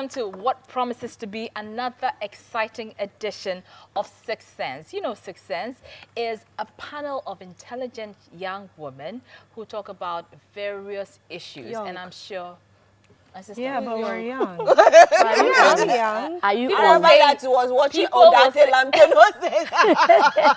welcome to what promises to be another exciting edition of Sixth Sense. You know, Sixth Sense is a panel of intelligent young women who talk about various issues. And I'm sure... My sister, yeah, but we're young. I'm young. Are you People old? say- That was watching people will Odante say- Lampton.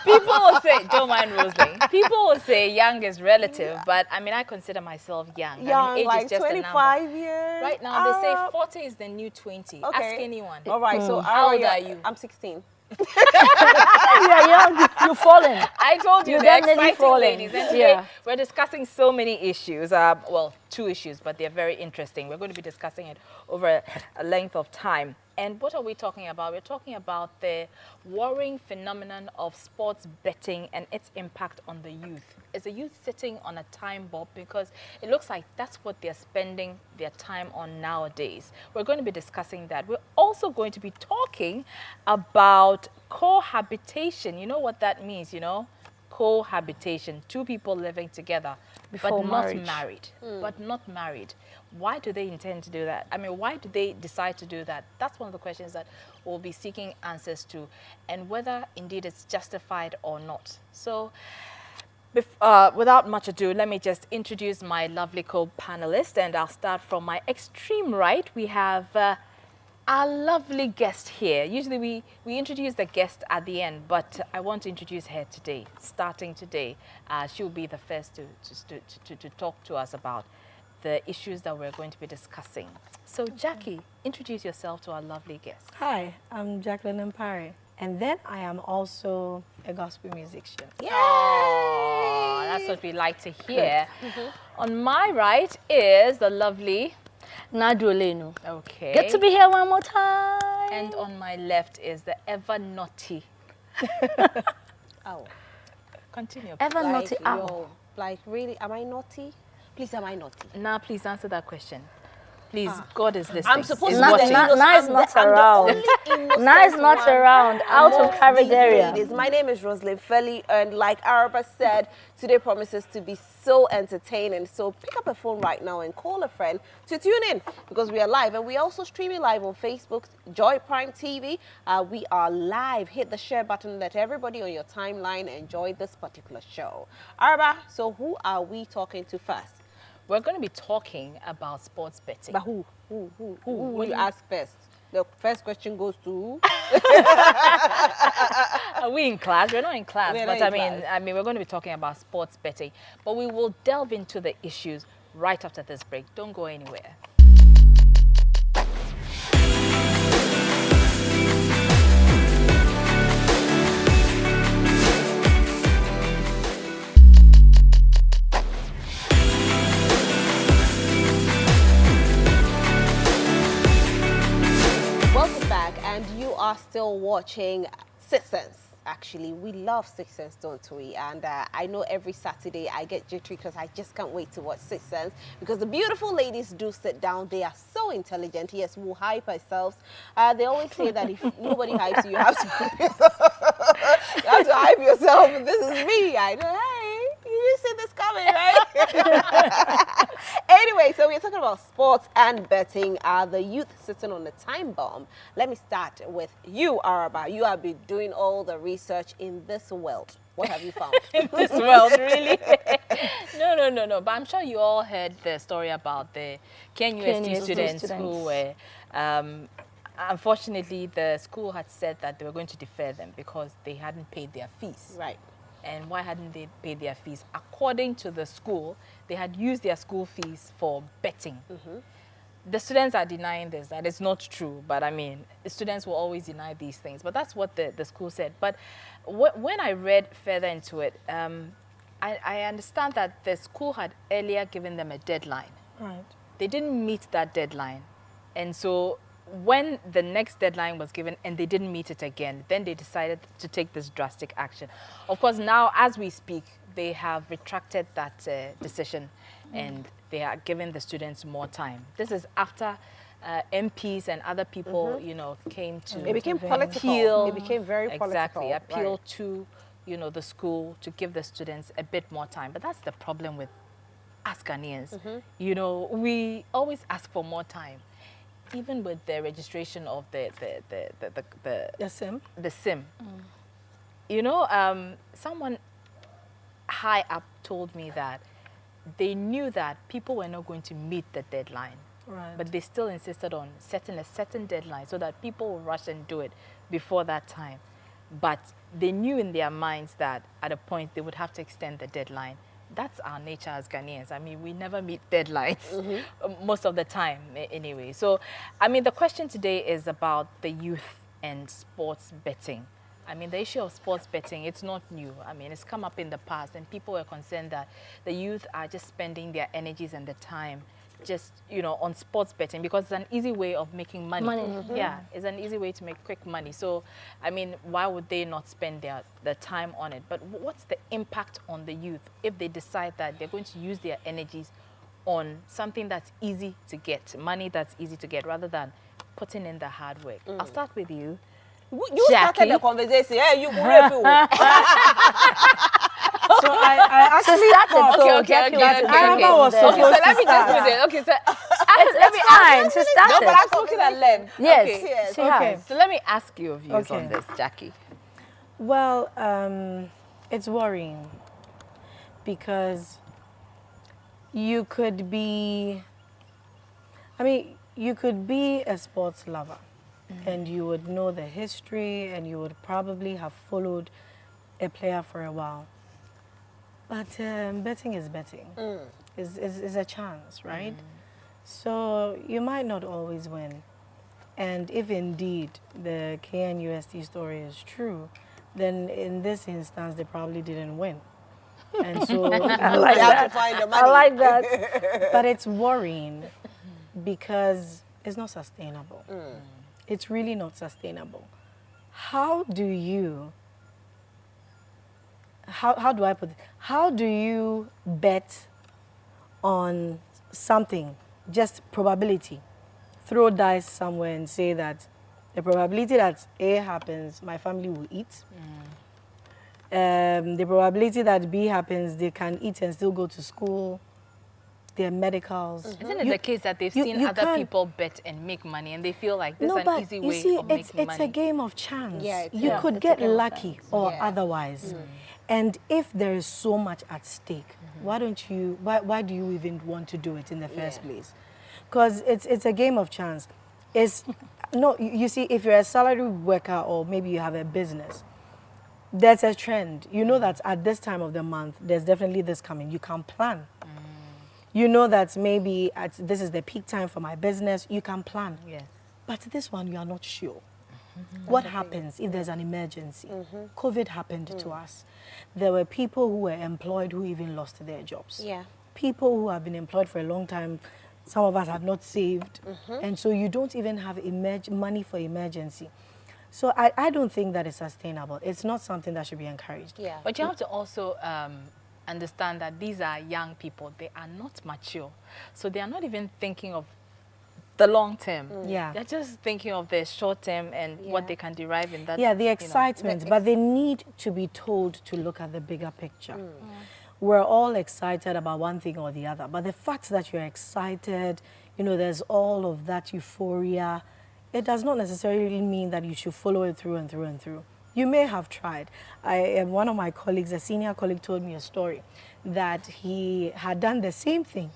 people will say, don't mind Rosalie, people will say young is relative, but I mean, I consider myself young. Young, I mean, age like is just 25 years. Right now, they say 40 is the new 20. Okay. Ask anyone. All right, so How old are you? I'm 16. You are young. You're falling. I told you, You're they're definitely exciting falling. ladies. And today, Yeah. we're discussing so many issues. Well, 2 issues, but they're very interesting. We're going to be discussing it over a length of time. And what are we talking about? We're talking about the worrying phenomenon of sports betting and its impact on the youth. Is the youth sitting on a time bomb? Because it looks like that's what they're spending their time on nowadays. We're going to be discussing that. We're also going to be talking about cohabitation. You know what that means, you know? Cohabitation, 2 people living together, Before but marriage. not married. But not married. Why do they intend to do that? I mean, why do they decide to do that? That's one of the questions that we'll be seeking answers to, and whether indeed it's justified or not. So, without much ado, let me just introduce my lovely co-panelists, and I'll start from my extreme right. We have our lovely guest here. Usually we introduce the guest at the end, but I want to introduce her today, starting today. She'll be the first to talk to us about the issues that we're going to be discussing. So Jackie, introduce yourself to our lovely guest. Hi, I'm Jacqueline Empire. And then I am also a gospel musician. Oh, that's what we like to hear. On my right is the lovely... Nadolenu. Okay. Get to be here one more time. And on my left is the ever naughty... Oh. Continue. Ever naughty owl. yo, like, really? Am I naughty? Please, am I naughty? Now, please answer that question. Please, God is listening. I'm supposed Is to be watching. the innocent. Na is I'm not the- I'm the around. only innocent Na is not one around, out of amongst coverage these area. ladies. My name is Rosalind Felly, and like Araba said, today promises to be so entertaining. So pick up a phone right now and call a friend to tune in, because we are live, and we are also streaming live on Facebook, Joy Prime TV. We are live. Hit the share button. Let everybody on your timeline enjoy this particular show. Araba, so who are we talking to first? We're going to be talking about sports betting. But who? Who will you ask first? The first question goes to who? Are we in class? We're not in class, We're but not in class. I mean, we're going to be talking about sports betting. But we will delve into the issues right after this break. Don't go anywhere. Welcome back, and you are still watching Sixth Sense. Actually, we love Sixth Sense, don't we? And I know every Saturday I get jittery because I just can't wait to watch Sixth Sense, because the beautiful ladies do sit down. They are so intelligent. Yes, we'll hype ourselves. They always say that if nobody hypes you, you have to hype yourself. You have to hype yourself. This is me. I know, hey, you see this coming, right? Anyway, so we're talking about sports and betting. The youth sitting on the time bomb. Let me start with you, Araba. You have been doing all the research in this world. What have you found? In this world, really? No. But I'm sure you all heard the story about the KNUST students who were... unfortunately, the school had said that they were going to defer them because they hadn't paid their fees. Right. And why hadn't they paid their fees? According to the school, they had used their school fees for betting. The students are denying this, that it's not true. But I mean, the students will always deny these things. But that's what the school said. But when I read further into it, I understand that the school had earlier given them a deadline. Right. They didn't meet that deadline. And so when the next deadline was given and they didn't meet it again, then they decided to take this drastic action. Of course, now as we speak, they have retracted that decision and they are giving the students more time. This is after MPs and other people, you know, came to It became political. appeal. It became very political. Exactly, appeal right. to, you know, the school to give the students a bit more time. But that's the problem with us Ghanaians. You know, we always ask for more time. even with the registration of The sim. the sim, you know, someone high up told me that they knew that people were not going to meet the deadline. Right. But they still insisted on setting a certain deadline so that people will rush and do it before that time. But they knew in their minds that at a point they would have to extend the deadline. That's our nature as Ghanaians. I mean, we never meet deadlines most of the time anyway. So, I mean, the question today is about the youth and sports betting. I mean, the issue of sports betting, it's not new. I mean, it's come up in the past, and people were concerned that the youth are just spending their energies and the time just, you know, on sports betting because it's an easy way of making money. Yeah, it's an easy way to make quick money. So, I mean, why would they not spend their time on it? But what's the impact on the youth if they decide that they're going to use their energies on something that's easy to get, money that's easy to get, rather than putting in the hard work? I'll start with you. You Jackie. started the conversation. Hey, you refuel. So I actually thought, I was So supposed let to me just start. do this. Okay, so It's fine. She No, started. but I'm talking at length. Yes, Okay, yes. she Okay. has. so let me ask your views Okay. on this, Jackie. Well, it's worrying because you could be, you could be a sports lover and you would know the history and you would probably have followed a player for a while. But betting is betting. It's a chance, right? So you might not always win. And if indeed the KNUST story is true, then in this instance, they probably didn't win. And so, I like You have that. to find the money. I like that. but it's worrying because it's not sustainable. It's really not sustainable. How do you, how do I put it? How do you bet on something, just probability? Throw dice somewhere and say that the probability that A happens, my family will eat. The probability that B happens, they can eat and still go to school, their medicals. Isn't it the case that they've seen other can't- people bet and make money and they feel like this No, is but an easy you way see, of it's making money? a game of chance. Yeah, it you is. could It's a get game of lucky chance. or Yeah. otherwise. And if there is so much at stake, why do you even want to do it in the first place? Because it's a game of chance. It's no, you see, if you're a salary worker or maybe you have a business, there's a trend. You know that at this time of the month, there's definitely this coming. You can plan. You know that maybe this is the peak time for my business. You can plan. Yes. But this one, you are not sure. What happens if there's an emergency? COVID happened to us. There were people who were employed who even lost their jobs. Yeah. People who have been employed for a long time, some of us have not saved. And so you don't even have money for emergency. So I don't think that is sustainable. It's not something that should be encouraged. Yeah. But you have to also understand that these are young people. They are not mature. So they are not even thinking of the long term. Yeah. They're just thinking of the short term and what Yeah. they can derive in that. Yeah, the you know. excitement, but they need to be told to look at the bigger picture. We're all excited about one thing or the other, but the fact that you're excited, you know, there's all of that euphoria, it does not necessarily mean that you should follow it through and through and through. You may have tried. One of my colleagues, a senior colleague, told me a story that he had done the same thing.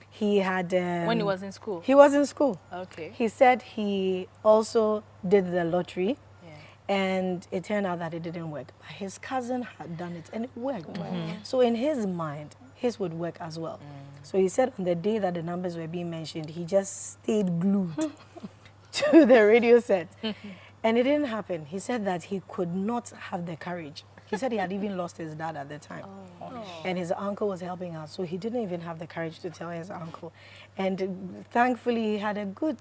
He had... When he was in school? He was in school. Okay. He said he also did the lottery. Yeah. And it turned out that it didn't work. But his cousin had done it and it worked. So in his mind, his would work as well. So he said on the day that the numbers were being mentioned, he just stayed glued to the radio set. And it didn't happen. He said that he could not have the courage. He said he had even lost his dad at the time. And his uncle was helping out. So he didn't even have the courage to tell his uncle. And thankfully, he had a good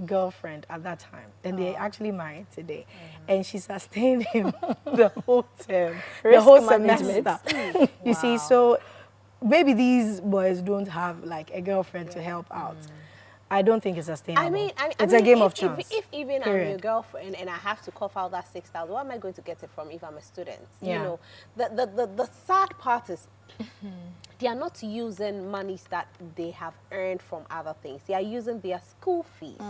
girlfriend at that time. And they actually married today. And she sustained him the whole term, the whole semester. You see, so maybe these boys don't have like a girlfriend to help out. I don't think it's sustainable. I mean, it's a game of chance. If even I'm Period. your girlfriend and I have to cough out that 6,000, where am I going to get it from if I'm a student? Yeah. You know, the sad part is they are not using monies that they have earned from other things. They are using their school fees.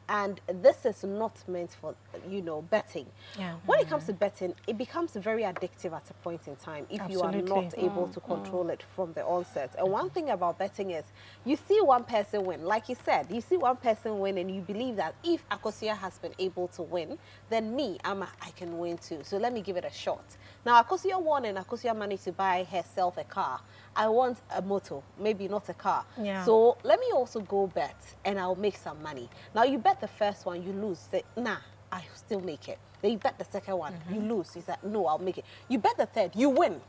And this is not meant for, you know, betting. Yeah. When it comes to betting, it becomes very addictive at a point in time if you are Absolutely. not able to control it from the onset. And one thing about betting is you see one person win. Like you said, you see one person win and you believe that if Akosia has been able to win, then me, I can win too. So let me give it a shot. Now, Akosia won and Akosia managed to buy herself a car. I want a motor, maybe not a car. Yeah. So let me also go bet and I'll make some money. Now, you bet the first one, you lose. Say, nah, I still make it. Then you bet the second one, you lose. You say, no, I'll make it. You bet the third, you win.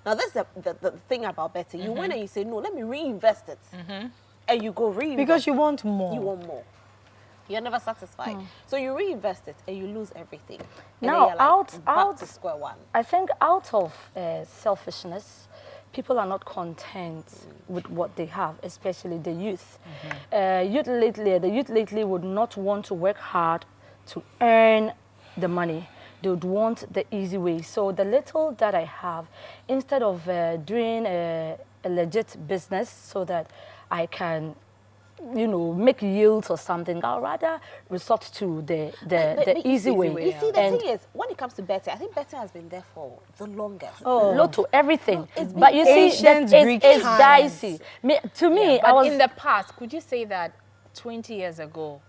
Now, that's the thing about betting. You win and you say, no, let me reinvest it. And you go reinvest. Because you want more. You want more. You're never satisfied. So you reinvest it and you lose everything. And Now, then you're like, out- back to square one. I think out of selfishness, people are not content with what they have, especially the youth. The youth lately would not want to work hard to earn the money. They would want the easy way. So the little that I have, instead of doing a legit business so that I can, you know, make yields or something, I'll rather resort to the easy way. You see, the And thing is, when it comes to betting, I think betting has been there for the longest. Lotto, everything. it's But you see, ancient that Greek it's times. dicey. To me, But I was in the past, could you say that 20 years ago,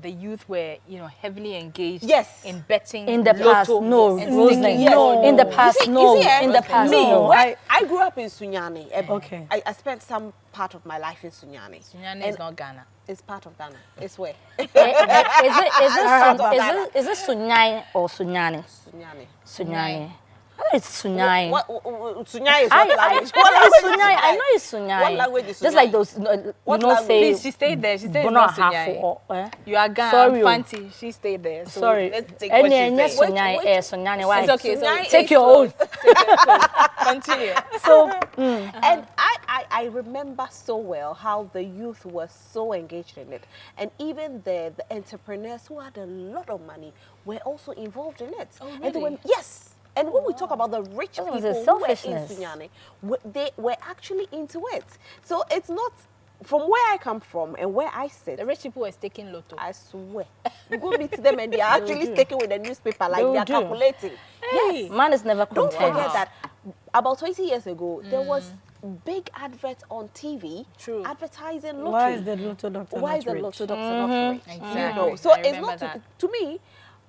the youth were, you know, heavily engaged Yes. in betting? in the past, lotto no, and Rosemary, sticking- Yes. no, in the You past, see- no, you see, in the past, me, no. I grew up in Sunyani. Okay. I spent some part of my life in Sunyani. Sunyani is not Ghana. It's part of Ghana. It's where? Is it Sunyai or Sunyani? Sunyani. Sunyani. It's Sunyai. Sunyani is I what language? know What language is Sunyai. I Sunyani? know it's Sunyai. What language is Just like Sunyai? those, What you know, language? say. Please, she stayed there. She stayed Bono not Ahafo, Sunyai. eh? You are Ghana, Sorry, oh. Fanti. She stayed there. So Sorry. let's take what she Any said. Sunyai, Sunyani. Why? It's okay. So Sunyai Take is your own. continue. So, And I remember so well how the youth were so engaged in it. And even the entrepreneurs who had a lot of money were also involved in it. Oh, And they were, really? yes. And when we talk about the rich That people was a who were in selfishness. Sunyani, they were actually into it. So it's not, from where I come from and where I sit, The rich people were staking lotto. I swear. You go meet them and they are actually sticking with the newspaper like They they are do. calculating. Hey. man is never Don't content. forget that about 20 years ago, there was big adverts on TV True. advertising lottery. Why is the Lotto doctor Why not is the rich? lotto doctor not rich? Exactly. You know, so I it's remember not that. to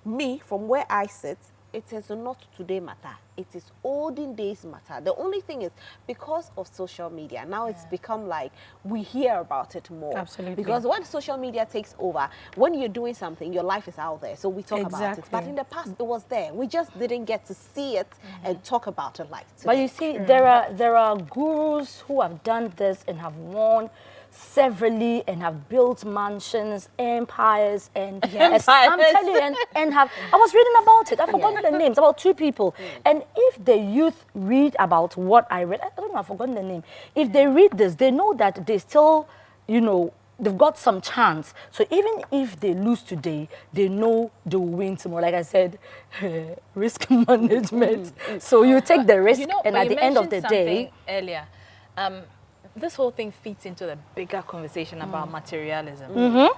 me, from where I sit, it is not today matter. It is olden days matter. The only thing is because of social media, now it's become like we hear about it more. Absolutely. Because when social media takes over, when you're doing something, your life is out there. So we talk about it. But Exactly. in the past, it was there. We just didn't get to see it and talk about it like today. But you see, there are gurus who have done this and have won severally and have built mansions, empires, and Yes. I'm telling you, and have. I was reading about it. I forgot the names. About 2 people. And if the youth read about what I read, I don't know. I've forgotten the name. If they read this, they know that they still, you know, they've got some chance. So even if they lose today, they know they will win tomorrow. Like I said, risk management. So you take the risk, You know, and but at you the end of the mentioned day, something earlier, this whole thing feeds into the bigger conversation about materialism.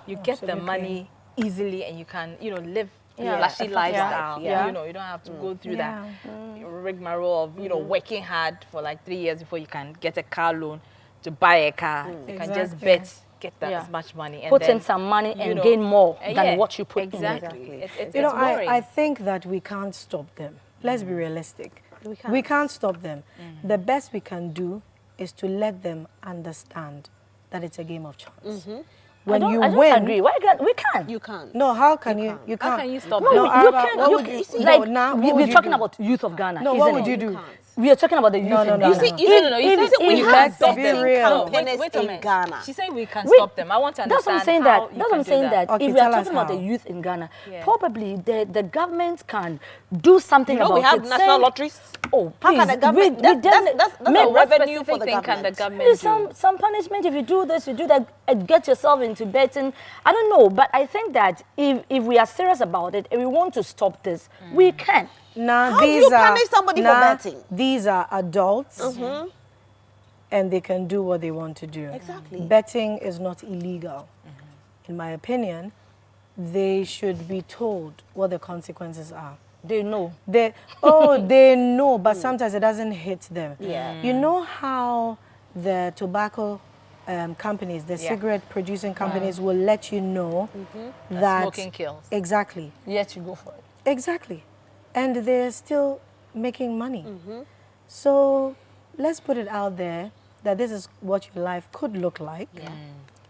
You get the money easily, and you can, you know, live your Yeah, lashy lifestyle. yeah. You know, you don't have to go through Yeah. that rigmarole of, you know, working hard for like 3 years before you can get a car loan to buy a car. You can just Exactly. bet, get that Yeah. as much money, and put then, in some money you and know, gain more yeah, than what you put exactly. in. It's You know, boring. I think that we can't stop them. Let's be realistic. We can't. stop them. The best we can do is to let them understand that it's a game of chance. When I you don't win, agree. Why can't we can? You can't. no, how can you? can't. You How can't. can you stop No, them? No, you Araba, can. what You would can. you- See, no, like now, what we're would you talking do? about youth of Ghana. No, isn't what would it? you do? can't. We are talking about the youth No, in no, no, Ghana. no. No, you If said we you have can't stop be them. real. No, companies wait a in minute. Ghana. She's saying we can We- stop them. I want to That's understand what I'm saying. how That you that's what can I'm do saying. That Okay, if we are tell us talking about the how. youth in Ghana, Yeah. probably the government can do something You know about we have it. national Saying, lotteries. Oh, How please, can the government? That's No, a what revenue for specific the thing can the government. government do? some punishment if you do this, you do that, get yourself into betting. I don't know, but I think that if we are serious about it and we want to stop this, we can. Now, How do these you are, punish somebody for now, betting? These are adults and they can do what they want to do. Exactly. Betting is not illegal. In my opinion, they should be told what the consequences are. They know. They know, but sometimes it doesn't hit them. Yeah. You know how the tobacco companies, the cigarette producing companies will let you know that smoking kills. Exactly. Yet you go for it. Exactly. And they're still making money. So let's put it out there that this is what your life could look like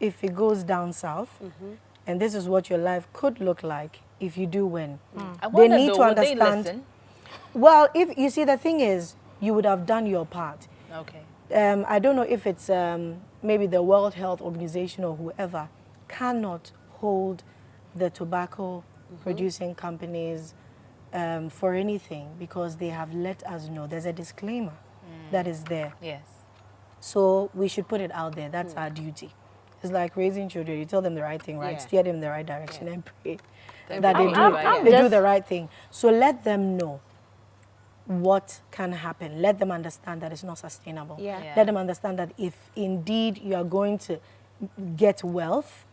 if it goes down south. And this is what your life could look like if you do win. I wonder, They need though, to would they understand. listen? Well, if you see, the thing is, you would have done your part. Okay. I don't know if it's maybe the World Health Organization or whoever cannot hold the tobacco producing companies for anything because they have let us know. There's a disclaimer that is there. Yes. So we should put it out there. That's our duty. It's like raising children. You tell them the right thing, right? Yeah. Steer them in the right direction and pray Then that pray, they do, right? they do just- the right thing. So let them know what can happen. Let them understand that it's not sustainable. Yeah. Yeah. Let them understand that if indeed you are going to get wealth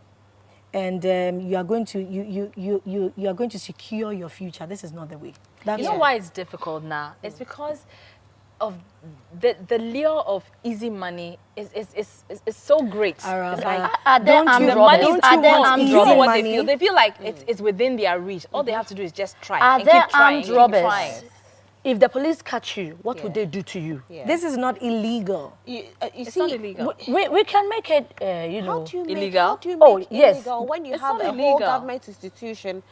and you are going to you are going to secure your future, this is not the way. That's You know all. why it's difficult now? It's because of the lure of easy money is so great. Araba, It's like, Are there don't armed you the robbers? money is don't Are you there want armed you know easy what robbers? they money? feel? They feel like it's within their reach. All they have to do is just try Are and there keep trying. armed and keep robbers? trying. If the police catch you, what would Yeah. they do to you? Yeah. This is not illegal. You It's see, not illegal. We can make it, you How know. do you make, illegal? how do you Oh, make yes. illegal when you It's have not a whole illegal. government institution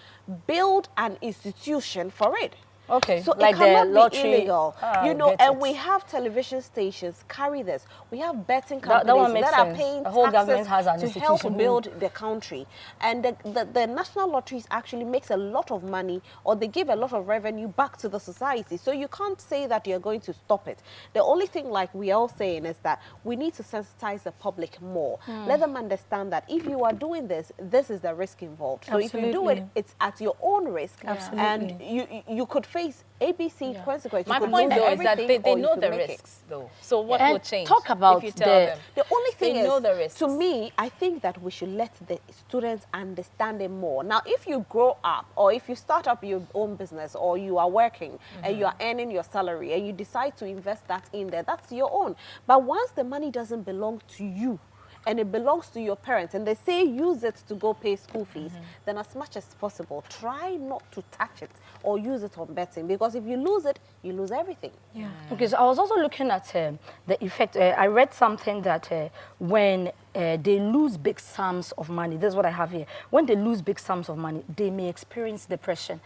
build an institution for it? Okay, So like it the cannot lottery. be illegal, Ah, you know. get And it. we have television stations carry this. We have betting That companies one makes that are sense. paying The whole government taxes has an to institution help who- build the country. And the national lotteries actually makes a lot of money, or they give a lot of revenue back to the society. So you can't say that you're going to stop it. The only thing, like we are all saying, is that we need to sensitize the public more. Let them understand that if you are doing this, this is the risk involved. So if you do it, Absolutely. it's at your own risk, Absolutely. and you could face ABC consequences. My You could point lose though is that everything, they or you know could the make it. risks though. So what And will change? talk about if you tell the- them. The only thing They know is, the risks. to me, I think that we should let the students understand it more. Now, if you grow up, or if you start up your own business, or you are working and you are earning your salary, and you decide to invest that in there, that's your own. But once the money doesn't belong to you, and it belongs to your parents, and they say use it to go pay school fees, then as much as possible, try not to touch it or use it on betting, because if you lose it, you lose everything. Yeah. Okay, so I was also looking at the effect. I read something that when they lose big sums of money, this is what I have here. When they lose big sums of money, they may experience depression.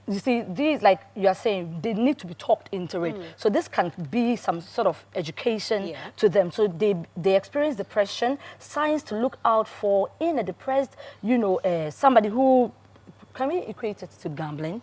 You see, these, like you are saying, they need to be talked into it. So this can be some sort of education Yeah. to them. So they experience depression, signs to look out for in a depressed, you know, somebody who, can we equate it to gambling?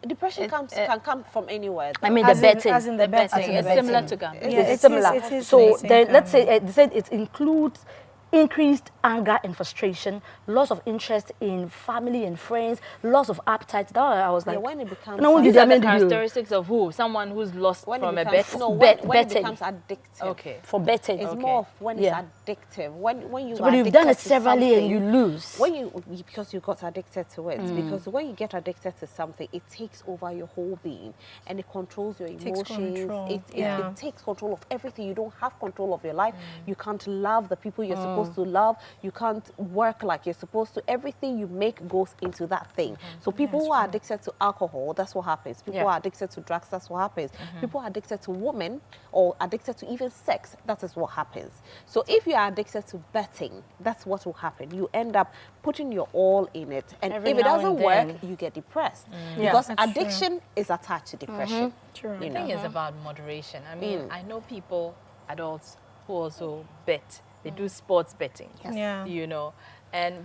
Depression can come from anywhere. I mean, As the in- betting. as in the betting. Betting. the It's similar betting. to gambling. Yeah, It's it is- similar. it is So the same then, let's kind. say they said it includes increased anger and frustration, loss of interest in family and friends, loss of appetite. That I was Yeah, like, when it becomes no one These did are the that mean to you. characteristics of who? Someone who's lost when from it a becomes, bet. no, Bet- when it betting. becomes addictive. Okay. For betting. It's Okay. more of when Yeah. it's addictive. When you So are when you've done it addicted to severally and something, you lose. when you because you got addicted to it. Because when you get addicted to something, it takes over your whole being and it controls your takes emotions. control, It takes control of everything. You don't have control of your life. You can't love the people you're supposed to love. You can't work like you're supposed to. Everything you make goes into that thing. So people who are addicted to alcohol, that's what happens. People who Yeah. are addicted to drugs, that's what happens. People are addicted to women or addicted to even sex, that is what happens. So if you are addicted to betting, that's what will happen. You end up putting your all in it. And Every if it now doesn't and work, then. you get depressed. Yeah. Because That's true. addiction is attached to depression. True. You The know. thing is about moderation. I mean, I know people, adults, who also bet. They do sports betting. Yeah. You know,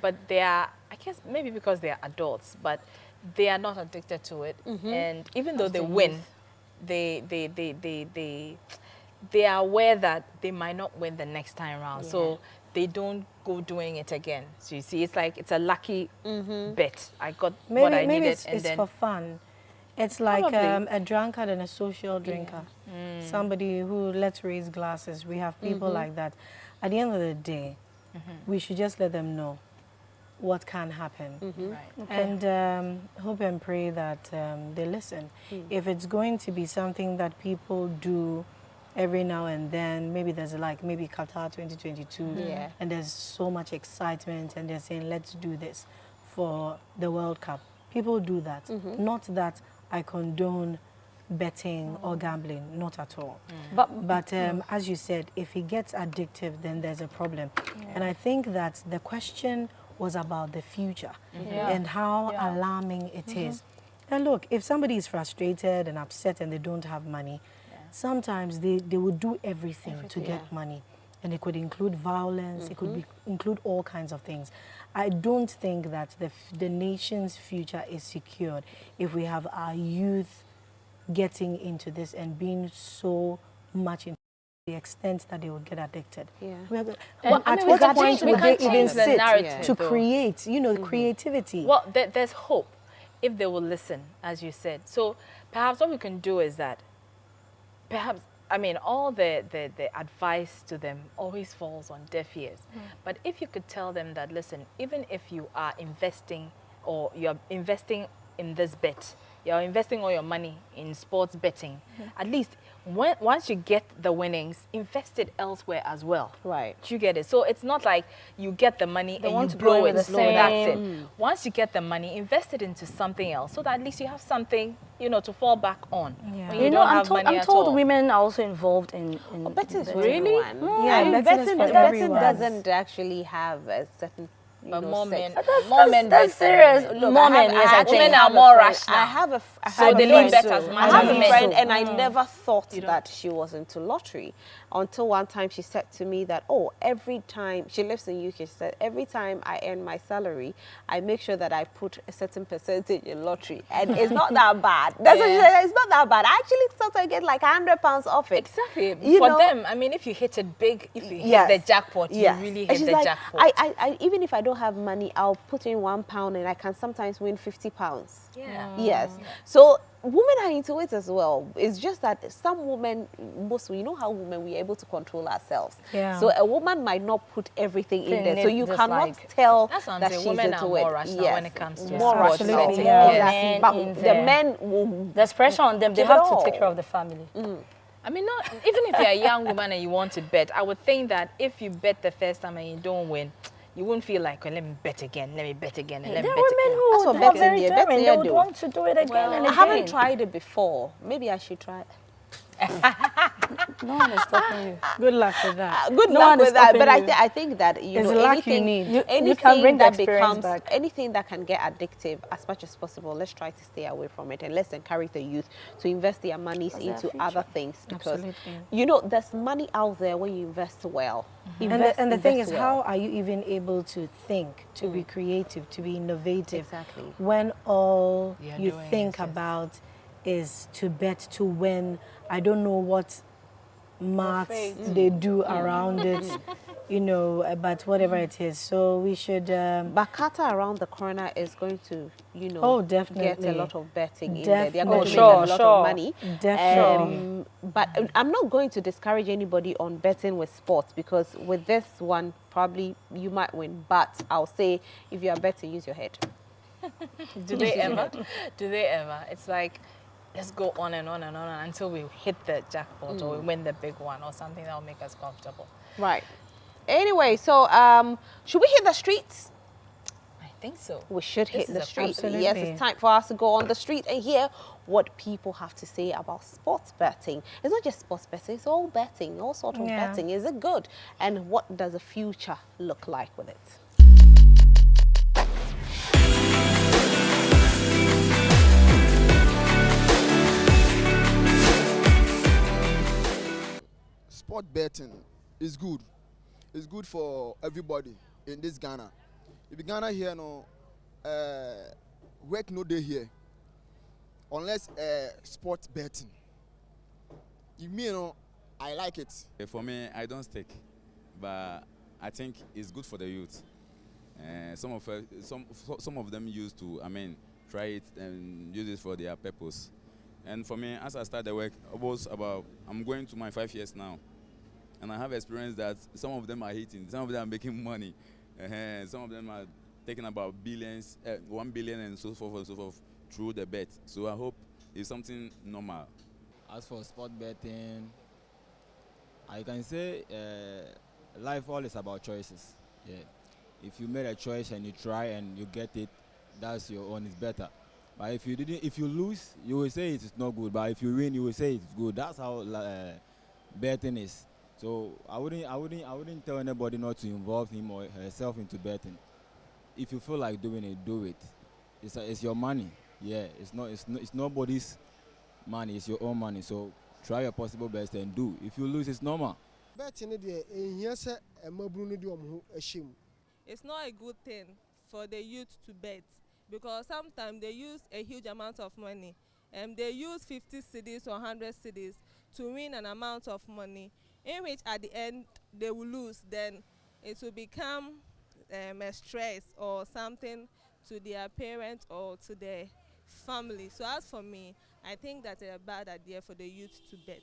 but they are, I guess maybe because they are adults, but they are not addicted to it. And even though they win, they are aware that they might not win the next time around. So they don't go doing it again. So you see, it's like it's a lucky bet. I got what I Maybe needed, it's and then for fun. It's like Probably. a drunkard and a social drinker. Somebody who let's raise glasses. We have people like that. At the end of the day, we should just let them know what can happen. Right. And hope and pray that they listen. If it's going to be something that people do every now and then, maybe there's like maybe Qatar 2022, Yeah. and there's so much excitement, and they're saying let's do this for the World Cup. People do that. Not that I condone betting or gambling, not at all. But as you said, if it gets addictive, then there's a problem. And I think that the question was about the future and how alarming it is. And look, if somebody is frustrated and upset and they don't have money, sometimes they would do everything to get money. And it could include violence, it could include all kinds of things. I don't think that the nation's future is secured if we have our youth getting into this and being so much into the extent that they will get addicted. Yeah. At what point would they even the sit narrative, to though. create, creativity? Well, there's hope if they will listen, as you said. So perhaps what we can do is that all the advice to them always falls on deaf ears. But if you could tell them that, listen, even if you are investing or you're investing in this bet, you're investing all your money in sports betting, at least once you get the winnings, invest it elsewhere as well. Right. You get it? So it's not like you get the money and want you to blow blow it, it the that's it. same. Once you get the money, invest it into something else so that at least you have something, to fall back on. Yeah. When you don't have money I'm at told all. women are also involved in Betting is for Really? everyone. Yeah, I mean, betting is for betting everyone. doesn't actually have a certain. But more men, sex. more men that's bet. serious. Look, More I men, have- yes, I I actually Women think. are have a more friend- rational. I have a So have they a leave friend- bet as much I have as a men. friend, and I never thought that she was into lottery until one time she said to me that, every time she lives in UK, she said every time I earn my salary, I make sure that I put a certain percentage in lottery, and it's not that bad. That's what she said. It's not that bad. I actually thought I get like £100 off it. Exactly. You For know? them, if you hit it big, if you hit Yes. the jackpot, Yes. you really And hit she's the like, jackpot. I even if I don't have money, I'll put in £1 and I can sometimes win £50. Yeah. Yes. So women are into it as well. It's just that some women, you know how women, we're able to control ourselves. Yeah. So a woman might not put everything in there. So you Just cannot like- tell That's what I'm that saying. she's Women into are more it. rational Yes. when it comes to more sports rational. betting. Yeah. Yeah. Exactly. Men But in the there. men will There's pressure on them. They Give it have to all. take care of the family. Not even if you're a young woman and you want to bet, I would think that if you bet the first time and you don't win, you wouldn't feel like, let me bet again, and let me bet There again. are women who That's would what are betting very is. determined. Betting They you would do. want to do it again and I again. haven't tried it before. Maybe I should try it. No one is stopping you. Good luck with that. Good No luck one is with that. stopping But you. I think that It's know, the luck you anything, need. You anything can bring the that experience becomes back. anything that can get addictive as much as possible. Let's try to stay away from it, and let's encourage the youth to invest their monies That's their into future. other things because Absolutely. there's money out there when you invest well. And the thing is, Invest well. how are you even able to think, to be creative, to be innovative, Exactly. when all You're you doing think is just- about is to bet to win? I don't know what maths they do around it, but whatever it is. So we should. But Qatar around the corner is going to, Oh, get definitely. a lot of betting in there. They're going to Definitely. make a lot Sure. of money. Definitely. But I'm not going to discourage anybody on betting with sports because with this one, probably you might win. But I'll say if you are betting, use your head. Do they ever? Do they ever? It's like, let's go on and on and on until we hit the jackpot or we win the big one or something that will make us comfortable. Right. Anyway, so should we hit the streets? I think so. We should hit is the a- streets. Absolutely. Yes, it's time for us to go on the street and hear what people have to say about sports betting. It's not just sports betting, it's all betting, all sort of Yeah. betting. Is it good? And what does the future look like with it? Sport betting is good. It's good for everybody in this Ghana. If Ghana here no work no day here unless sport betting. I like it. For me, I don't stick, but I think it's good for the youth. Some of them used to, try it and use it for their purpose. And for me, as I start the work, I'm going to my 5 years now. And I have experienced that some of them are hitting, some of them are making money. Some of them are taking about billions, 1 billion and so forth through the bet. So I hope it's something normal. As for sport betting, I can say life all is about choices. Yeah. If you made a choice and you try and you get it, that's your own, it's better. But if you lose, you will say it's not good. But if you win, you will say it's good. That's how betting is. So I wouldn't tell anybody not to involve him or herself into betting. If you feel like doing it, do it. It's your money. Yeah, it's nobody's money. It's your own money. So try your possible best and do. If you lose, it's normal. Betting it's not a good thing for the youth to bet, because sometimes they use a huge amount of money, and they use 50 cedis or 100 cedis to win an amount of money, in which at the end they will lose. Then it will become a stress or something to their parents or to their family. So as for me, I think that's a bad idea for the youth to bet.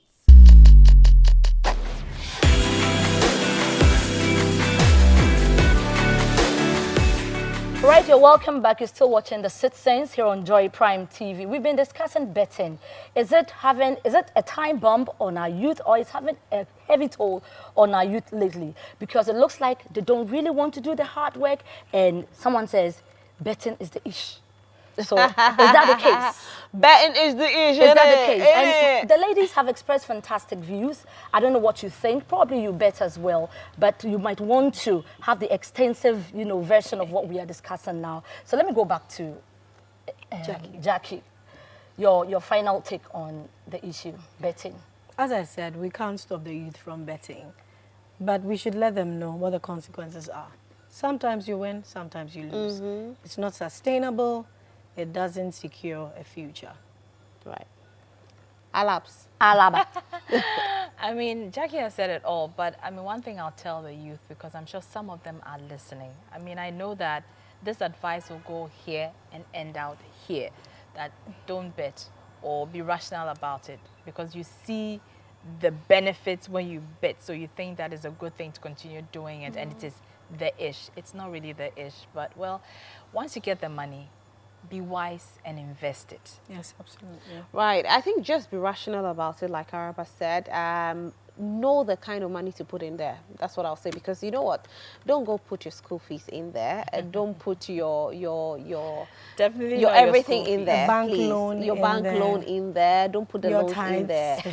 Right, you're welcome back. You're still watching The Citizens here on Joy Prime TV. We've been discussing betting. Is it a time bomb on our youth, or is having a heavy toll on our youth lately? Because it looks like they don't really want to do the hard work, and someone says betting is the ish. So is that the case? Betting is the issue. Is that the case? And the ladies have expressed fantastic views. I don't know what you think. Probably you bet as well, but you might want to have the extensive, version of what we are discussing now. So let me go back to Jackie. Your final take on the issue, betting. As I said, we can't stop the youth from betting, but we should let them know what the consequences are. Sometimes you win, sometimes you lose. It's not sustainable. It doesn't secure a future. Right. Alaba. I mean, Jackie has said it all, but I mean, one thing I'll tell the youth, because I'm sure some of them are listening. I mean, I know that this advice will go here and end out here, that don't bet or be rational about it, because you see the benefits when you bet. So you think that is a good thing to continue doing it, and it is the ish. It's not really the ish, but well, once you get the money, be wise and invest it. Yes, absolutely. Right. I think just be rational about it, like Araba said. Know the kind of money to put in there. That's what I'll say, because you know what? Don't go put your school fees in there, and don't put your definitely your everything in there. Bank please. loan Your in bank there. loan in there. Don't put the Your loans tithes. in there.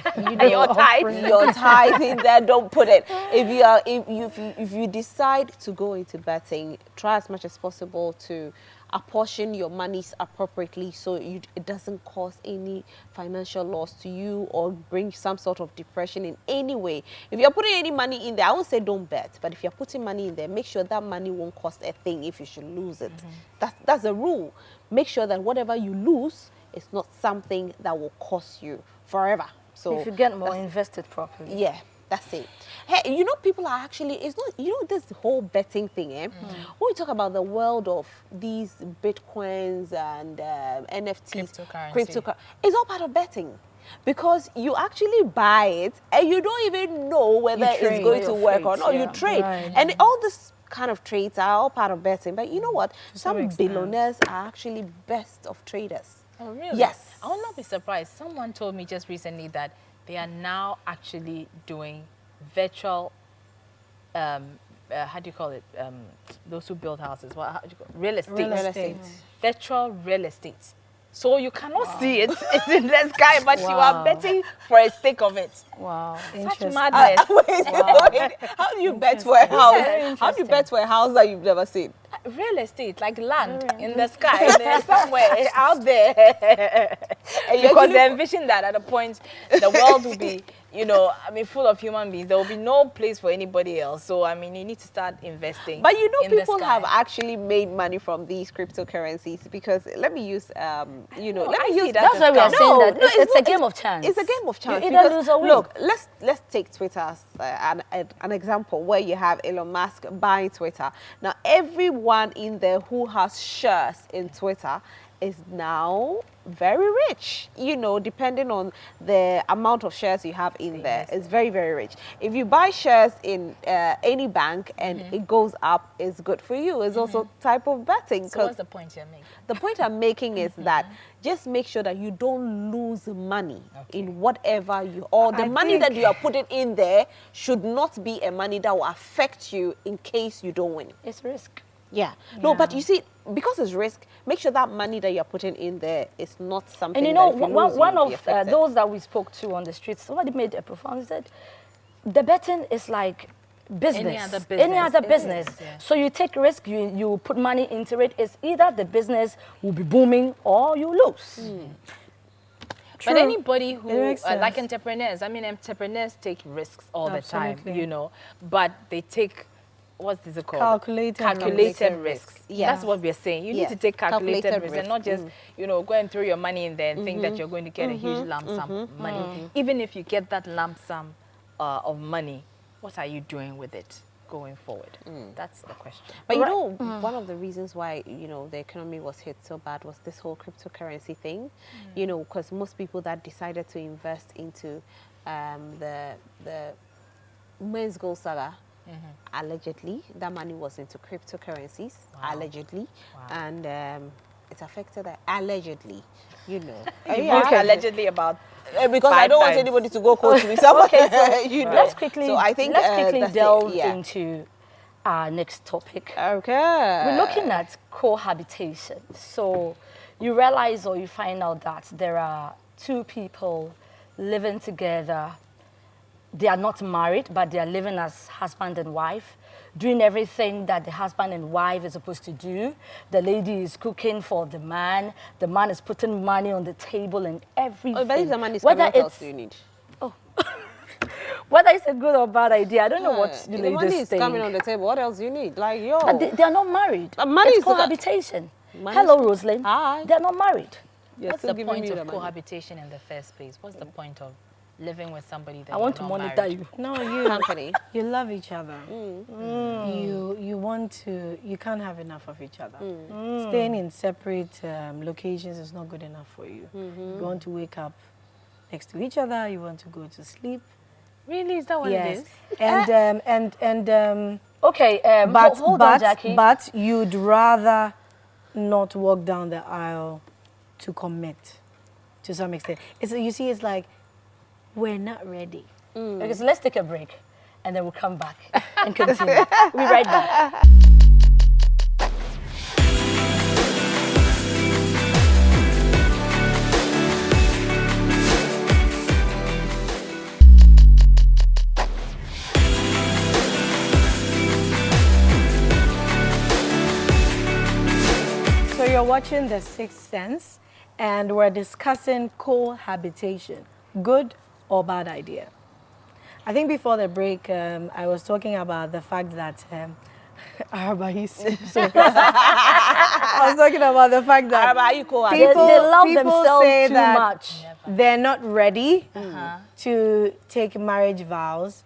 Your tithes. Your tithes in there. Don't put it. If you decide to go into betting, try as much as possible to apportion your monies appropriately, so it doesn't cause any financial loss to you or bring some sort of depression in any way. If you're putting any money in there, I won't say don't bet, but if you're putting money in there, make sure that money won't cost a thing if you should lose it. That's a rule. Make sure that whatever you lose is not something that will cost you forever. So if you get more invested properly. Yeah. That's it. Hey, people are actually, it's not, this whole betting thing, when we talk about the world of these Bitcoins and NFTs, cryptocurrency, it's all part of betting. Because you actually buy it and you don't even know whether it's going to work or not. You trade. Right. And all this kind of trades are all part of betting. But you know what? Some billionaires are actually best of traders. Oh, really? Yes. I will not be surprised. Someone told me just recently that they are now actually doing virtual, how do you call it? Those who build houses. How do you call it? Real estate. Real estate. Virtual real estate. So you cannot see it. It's in the sky, but you are betting for a stake of it. Wow. Such madness. Wait. How do you bet for a house? How do you bet for a house that you've never seen? Real estate, like land in the sky, there's somewhere out there. Because they envision that at a point the world will be, full of human beings. There will be no place for anybody else. So, I mean, you need to start investing. But people have actually made money from these cryptocurrencies, because let me use, that's why we are saying that it's a game of chance. It's a game of chance. You either lose or win. Look, let's take Twitter as an example, where you have Elon Musk buying Twitter. Now, everyone in there who has shares in Twitter is now very rich, you know, depending on the amount of shares you have in there. It's very, very rich. If you buy shares in any bank and it goes up, it's good for you. It's also type of betting. So what's the point you're making? The point I'm making is that just make sure that you don't lose money in whatever you, or the money that you are putting in there should not be a money that will affect you in case you don't win. It's risk. Yeah. No, but you see, because it's risk, make sure that money that you're putting in there is not something. And you know, that if you lose, one you'll be of affected. those that we spoke to on the streets, somebody made a profound said, the betting is like business. Any other business. Any other It business. is, yeah. So you take risk, you put money into it. It's either the business will be booming or you lose. But anybody who, makes like sense. entrepreneurs, I mean, entrepreneurs take risks all the time, Absolutely. you know, but they take, what is it called? Calculated risks. Yes. That's what we're saying. You need Yes. to take calculated Calculated risks and risk. not just, you know, go and throw your money in there and think that you're going to get a huge lump sum money. Even if you get that lump sum of money, what are you doing with it going forward? That's the question. But you know, one of the reasons why, you know, the economy was hit so bad was this whole cryptocurrency thing, you know, because most people that decided to invest into the men's gold saga, allegedly, that money was into cryptocurrencies, allegedly, and it affected that, allegedly, you know. Allegedly about Because I 5 don't want times. anybody to go quote me. So, you know. Let's quickly, So I think let's quickly that's it, delve yeah. into our next topic. Okay. We're looking at cohabitation. So you realize or you find out that there are two people living together. They are not married, but they are living as husband and wife, doing everything that the husband and wife is supposed to do. The lady is cooking for the man is putting money on the table and everything. Oh, but if the man is Whether coming, what else it's- do you need? Whether it's a good or bad idea, I don't know what you The money ladies is think. coming on the table. What else do you need? Like, yo. But they are not married. money It's is the- cohabitation. Money Hello, is- Rosalind. Hi. They're not married. You're What's still the giving point me of the money. cohabitation in the first place? What's the point of living with somebody that I want to you're not monitor married? you. No, you Company. you love each other. You want to. You can't have enough of each other. Staying in separate locations is not good enough for you. You want to wake up next to each other. You want to go to sleep. Really? Is that what it is? And Okay, but hold on, Jackie. but you'd rather not walk down the aisle to commit to some extent. It's, you see, it's like we're not ready. Okay, so let's take a break, and then we'll come back and continue. We'll be right back. So you're watching The Sixth Sense, and we're discussing cohabitation, good or bad idea. I think before the break, I was talking about the fact that Araba, you said so. I was talking about the fact that Araba, you cohabit. people, They love people themselves say too that much. they're not ready to take marriage vows.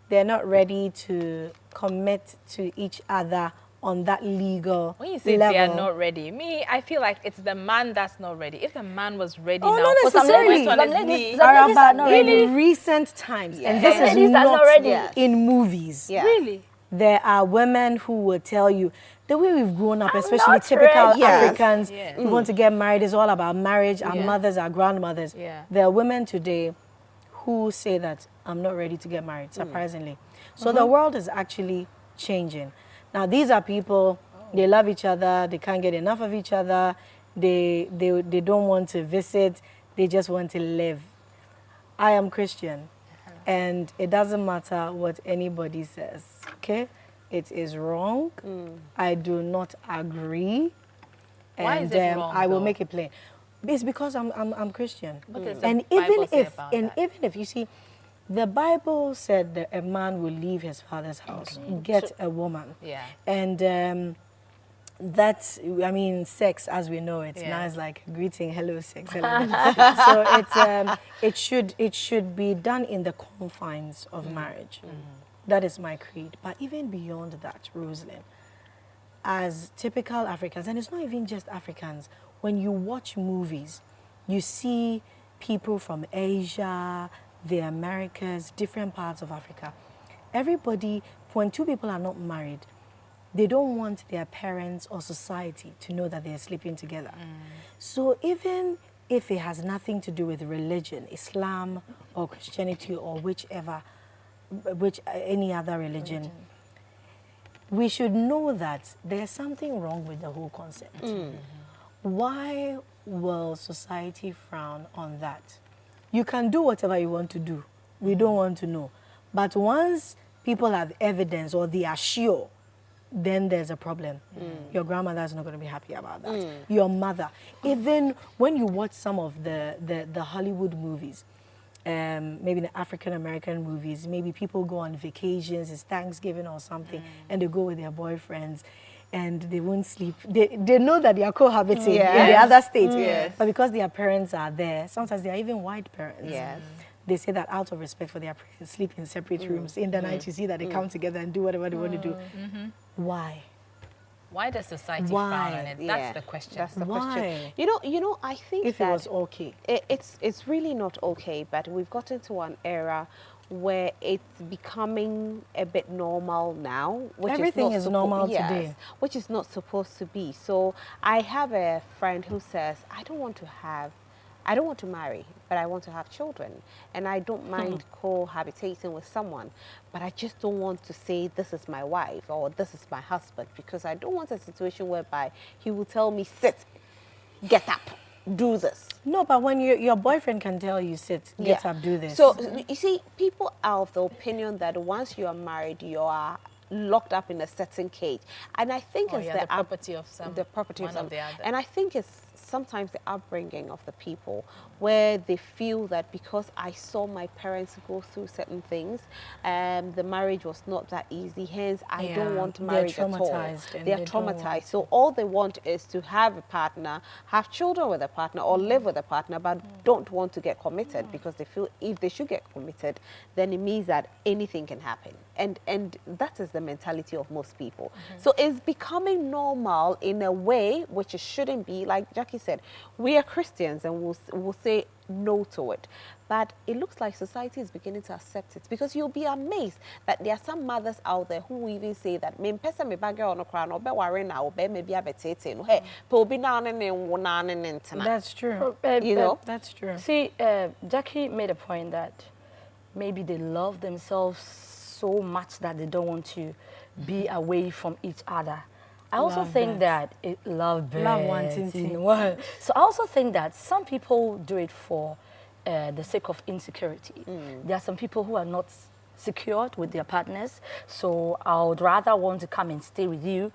They're not ready to commit to each other on that legal When you say level. they are not ready, me, I feel like it's the man that's not ready. If the man was ready Oh, now, not for some necessarily. went on his Some knee, ladies- some ladies are not ready. In recent times, and Yeah. this is Ladies are not not ready. Yes. in movies. Yeah. Really? There are women who will tell you the way we've grown up, I'm especially not typical ready. Yes. Africans. Yeah. You want to get married, it's all about marriage, our Yeah. mothers, our grandmothers. Yeah. There are women today who say that I'm not ready to get married, surprisingly. So the world is actually changing. Now, these are people, they love each other, they can't get enough of each other, they don't want to visit, they just want to live. I am Christian, and it doesn't matter what anybody says, okay? It is wrong. I do not agree. Why is and it wrong, I will though? make it plain. It's because I'm Christian. What does the And Bible say about that? even if you see, the Bible said that a man will leave his father's house, get a woman. Yeah. And that's, I mean, sex as we know it. Yeah. Now it's like greeting, hello, sex, hello. So it should be done in the confines of marriage. That is my creed. But even beyond that, Rosalind, as typical Africans, and it's not even just Africans, when you watch movies, you see people from Asia, the Americas, different parts of Africa. Everybody, when two people are not married, they don't want their parents or society to know that they're sleeping together. So even if it has nothing to do with religion, Islam or Christianity or any other religion, we should know that there's something wrong with the whole concept. Why will society frown on that? You can do whatever you want to do. We don't want to know. But once people have evidence or they are sure, then there's a problem. Your grandmother is not going to be happy about that. Your mother. Even when you watch some of the Hollywood movies, maybe the African-American movies, maybe people go on vacations, it's Thanksgiving or something, and they go with their boyfriends, and they won't sleep. They know that they are cohabiting in the other state, but because their parents are there, sometimes they are even white parents. They say that out of respect for their parents, sleep in separate rooms. In the night, you see that they come together and do whatever they want to do. Why? Why does society frown on it? That's the question. That's the Why? question. You know, I think If that it was okay. it's really not okay, but we've gotten to an era where it's becoming a bit normal now. Which Everything is is normal today. Which is not supposed to be. So I have a friend who says, I don't want to marry, but I want to have children. And I don't mind cohabitating with someone, but I just don't want to say this is my wife or this is my husband, because I don't want a situation whereby he will tell me, sit, get up, do this. No, but when your boyfriend can tell you, sit, get up, do this. So, you see, people are of the opinion that once you are married, you are locked up in a certain cage. And I think it's the property of some. The property of some. The other. And I think it's sometimes the upbringing of the people, where they feel that because I saw my parents go through certain things, the marriage was not that easy, hence I don't want marriage at all. They are traumatized. So all they want is to have a partner, have children with a partner, or live with a partner, but don't want to get committed, because they feel if they should get committed, then it means that anything can happen. And that is the mentality of most people. So it's becoming normal in a way which it shouldn't be. Like Jackie said, we are Christians and we'll say no to it. But it looks like society is beginning to accept it, because you'll be amazed that there are some mothers out there who even say that me pesa me bagger on a crown or be worrying now, be maybe a betete. Hey, be down and that's true. You know, that's true. See, Jackie made a point that maybe they love themselves so much that they don't want to be away from each other. I also think that love wanting to. So I also think that some people do it for the sake of insecurity. There are some people who are not secured with their partners, so I would rather want to come and stay with you.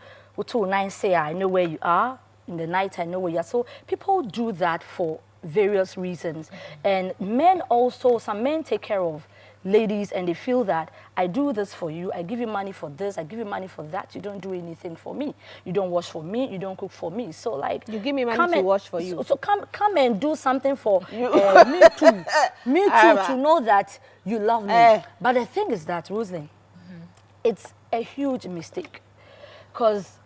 Say I know where you are. In the night, I know where you are. So people do that for various reasons. And men also, some men take care of ladies and they feel that I do this for you, I give you money for this, I give you money for that, you don't do anything for me. You don't wash for me, you don't cook for me. So like, you give me money to wash for you. So come and do something for me too. Me too, to know that you love me. But the thing is that, Rosalind, it's a huge mistake. Because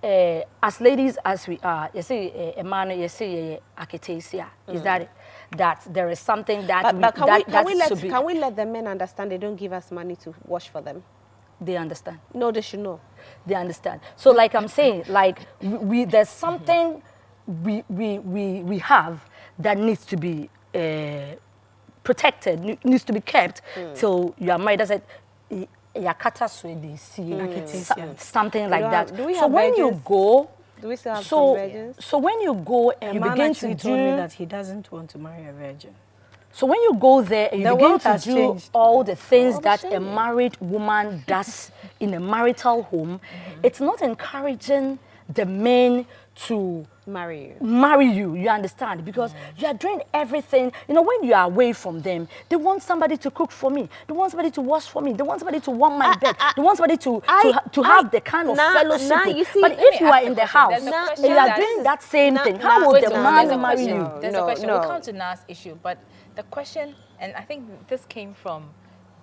as ladies as we are, you see, a man, you see, Cohabitation, is that there is something that can we let the men understand they don't give us money to wash for them? They understand. No, they should know. They understand. So like I'm saying, like there's something we have that needs to be protected, needs to be kept till you are married. I said, something like that. So when you go, do we still have some virgins? So when you go and you begin to told me that he doesn't want to marry a virgin. So when you go there and you begin to do all the things that a married woman does in a marital home, it's not encouraging the men to marry you, you understand? Because you are doing everything. You know, when you are away from them, they want somebody to cook for me. They want somebody to wash for me. They want somebody to warm my bed. They want somebody to have the kind of fellowship. You see, but if you are in the house and you are doing that same thing, how will the man marry you? There's a question. We'll come to Na's issue, but the question, and I think this came from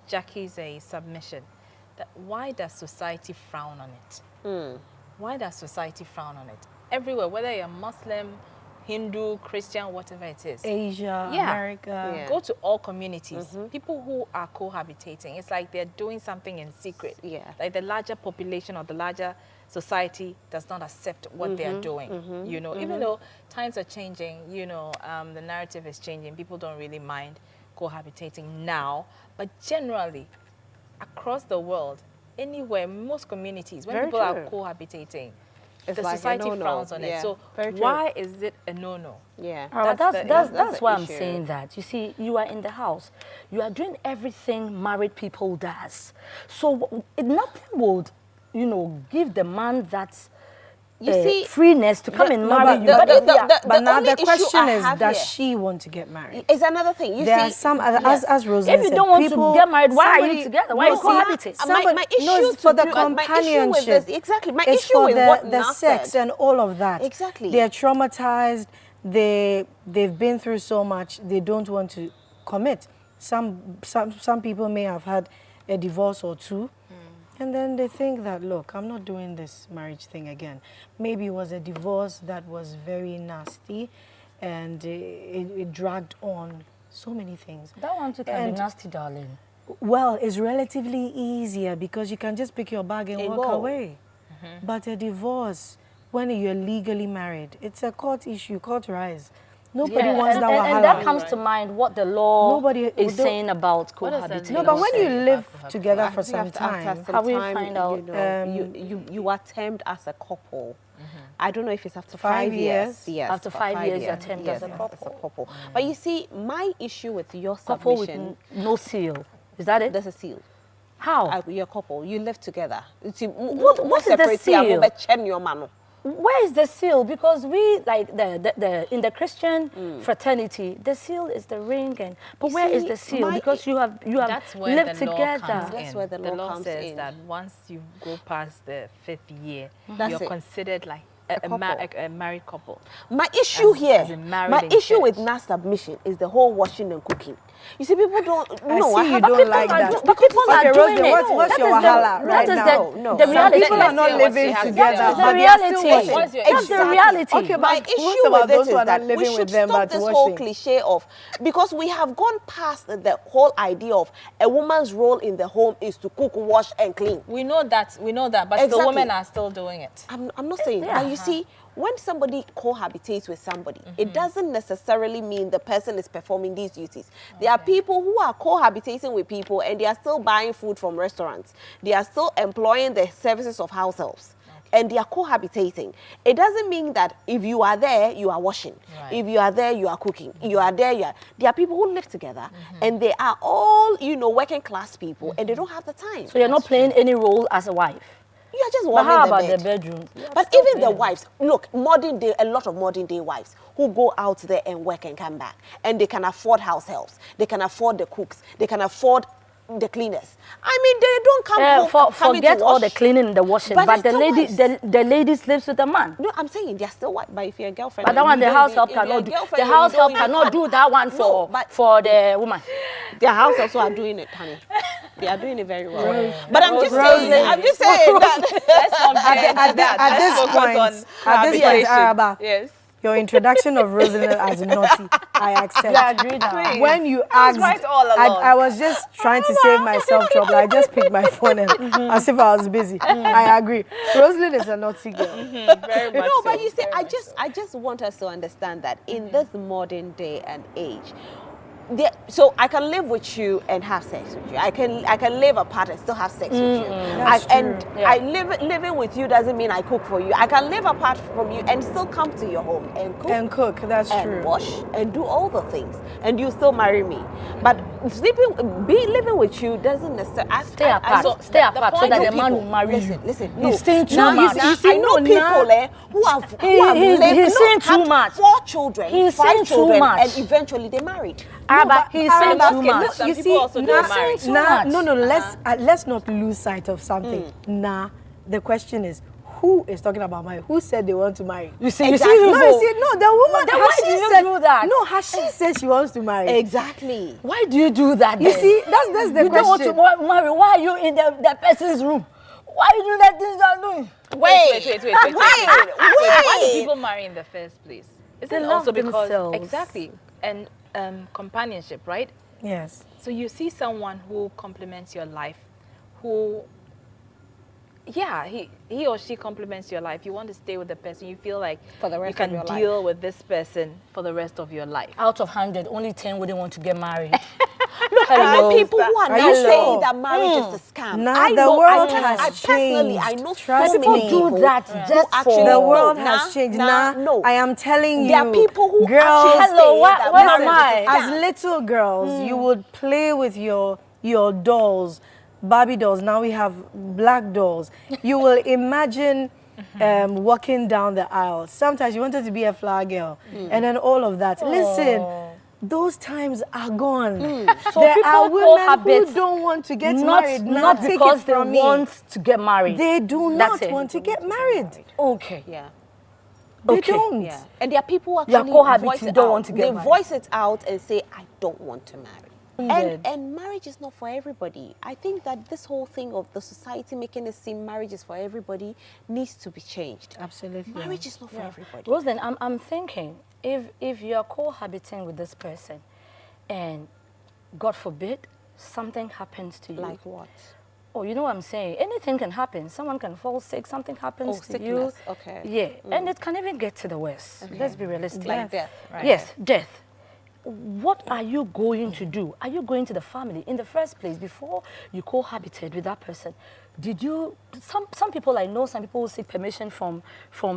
Jackie's submission, that why does society frown on it? Why does society frown on it? Everywhere, whether you're Muslim Hindu, Christian, whatever it is. Asia, Yeah. America. Yeah. Go to all communities. People who are cohabitating, it's like they're doing something in secret. Yeah. Like the larger population or the larger society does not accept what they are doing. You know, even though times are changing, you know, the narrative is changing. People don't really mind cohabitating now, but generally, across the world, anywhere, most communities, when Very people are true. cohabitating, It's the like a society no-no. frowns on Yeah, it. So very true. why is it a no-no? Yeah. That's the why I'm issue. saying that. You see, you are in the house. You are doing everything married people does. So nothing would, you know, give the man that You see, freeness to come and No, marry but you. the- But the- if you are- the- but now only the issue question I is, have does here she want to get married? is another thing. You There see, are some, as Rosalind if you said, don't want people, to get married, why are somebody- you together? Why are you see, cohabiting? my issue no, it's to for the do- my issue with companionship. this- exactly, my It's issue for with the, what the Nas sex said. and all of that. Exactly. They're traumatized. They've been through so much. They don't want to commit. Some people may have had a divorce or two. And then they think that, look, I'm not doing this marriage thing again. Maybe it was a divorce that was very nasty and it dragged on so many things. that one too can And- be nasty, darling. Well, it's relatively easier because you can just pick your bag and And walk go. away. But a divorce, when you're legally married, it's a court issue, court rise. Nobody Yeah, wants and, that and, wahala. and that comes to mind what the law Nobody is don't- saying about What does that cohabiting. No, but when you say live about together I for think some after time, some How we time, find out, you know, you are termed as a couple. I don't know if it's after 5 years. Yes, After 5 years, you're termed as a yes, couple. But you see, my issue with your Couple with submission, no seal. Is that it? there's a seal. How? You're a couple. You live together. What is the seal? Where is the seal? Because we, like in the Christian fraternity, the seal is the ring. But You where is see, the seal? my- Because you have That's where lived the law together. comes That's in. where the law comes says in. that once you go past the 5th year, That's you're it. considered like A a married couple. My issue here, as in married my in issue with church. NAS submission is the whole washing and cooking. You see, people don't. No, I see you have don't people like are that. do- but people Okay, are doing Rosie, it. what's That your is the- wahala right that is now? No, the no. reality. People are not Let's see what she living has to together, say. but The they are still reality. washing. What's your That's the reality. Okay, My but issue what about with this those is who are that not we living should with them stop but this whole washing? cliche of, because we have gone past the whole idea of a woman's role in the home is to cook, wash, and clean. We know that, but the Exactly. women are still doing it. I'm not saying, Yeah. but you see, when somebody cohabitates with somebody, it doesn't necessarily mean the person is performing these duties. There are people who are cohabitating with people and they are still buying food from restaurants. They are still employing the services of house helps. And they are cohabitating. It doesn't mean that if you are there, you are washing. Right. If you are there, you are cooking. You are there, there are people who live together and they are all, working class people and they don't have the time. So you're not playing any role as a wife. You are just But warming how the about bed. the bedroom? But even the wives, look, a lot of modern day wives who go out there and work and come back, and they can afford house helps, they can afford the cooks, they can afford the cleaners. I mean, they don't come home. coming Forget to all wash. the cleaning and the washing. But But they're the still lady, the lady sleeps with the man. No, I'm saying they're still white. But if you're a girlfriend, But that and one, you the don't house do- help if you're a cannot do. girlfriend The and you house help don't even cannot do that one No, but for the woman. their house also are doing it, honey. They are doing it very well. Rose- But I'm just Rose- saying, I'm just saying that. Let's not get into that. At Let's this focus point, on at this point, cohabitation. Araba, Yes. your introduction of Rosalind as naughty, I accept. Yeah, I agree now. Please. When you I was asked, right all along. I was just trying to save myself trouble. I just picked my phone and as if I was busy. I agree. Rosalind is a naughty girl. Very much No, but so. you see, Very I much just so. I just want us to understand that in this modern day and age, so I can live with you and have sex with you. I can live apart and still have sex with you. That's And true. Yeah. living with you doesn't mean I cook for you. I can live apart from you and still come to your home and cook And cook, that's and true. wash and do all the things, and you still marry me. But living with you doesn't necessarily Stay apart. so Stay the apart so point that of the man people- will marry you. Listen, He's no. staying too Now, much. now, You see, I know no, people now- who have he's lived, saying too had much. 4 children, He's 5 saying too children, much. and eventually they married. Araba, he's saying Araba, too okay, much. look, Some you people see, also now, get married. Too now, much. no, let's not lose sight of something. Nah, the question is, who is talking about marriage? Who said they want to marry? You see, Exactly. you No, see, you see, no, the woman. Then has why she do you said, do that? No, has she said she wants to marry? Exactly. Why do you do that? You then? see, that's the You don't want to question. marry. Why are you in the person's room? Why are you doing that things you are doing? Wait. Why do people marry in the first place? Wait. Why do people marry in the first place? Is They it love also because themselves. exactly and companionship, right? Yes. So you see someone who complements your life, who, yeah, he or she complements your life. You want to stay with the person. You feel like For the you rest can of your life. deal with this person for the rest of your life. Out of 100, only 10 wouldn't want to get married. There are people who are Are now you saying sure? that marriage is a scam. Nah, I the know, world I has personally, I changed. know Trust so me. many People do people that who just actually for... The no, world nah, has changed. nah, Nah, no. I am telling you. There are people who girls, actually Hello, say where that am marriage is a I? scam. as little girls, you would play with your dolls, Barbie dolls. Now we have black dolls. You will imagine walking down the aisle. Sometimes you wanted to be a flower girl, and then all of that. Listen, those times are gone. So There people are women cohabit who don't want to get not, married. Now, not take because it they from me. want to get married. They do That's not it. want to get married. Okay. Yeah. They Okay. don't. Yeah. And there are people who You are actually cohabiting, voice it don't out. want to get They married. voice it out and say, I don't want to marry. Indeed. And marriage is not for everybody. I think that this whole thing of the society making it seem marriage is for everybody needs to be changed. Absolutely. Marriage is not for everybody. Rose, then I'm thinking, if you're cohabiting with this person and God forbid, something happens to you. Like what? Oh, you know what I'm saying? Anything can happen. Someone can fall sick, something happens Oh, to sickness, you. okay. Yeah, and it can even get to the worst. Let's be realistic. Like death. Right. Yes, death. What are you going to do? Are you going to the family? In the first place, before you cohabited with that person, did you, some people I know, some people will seek permission from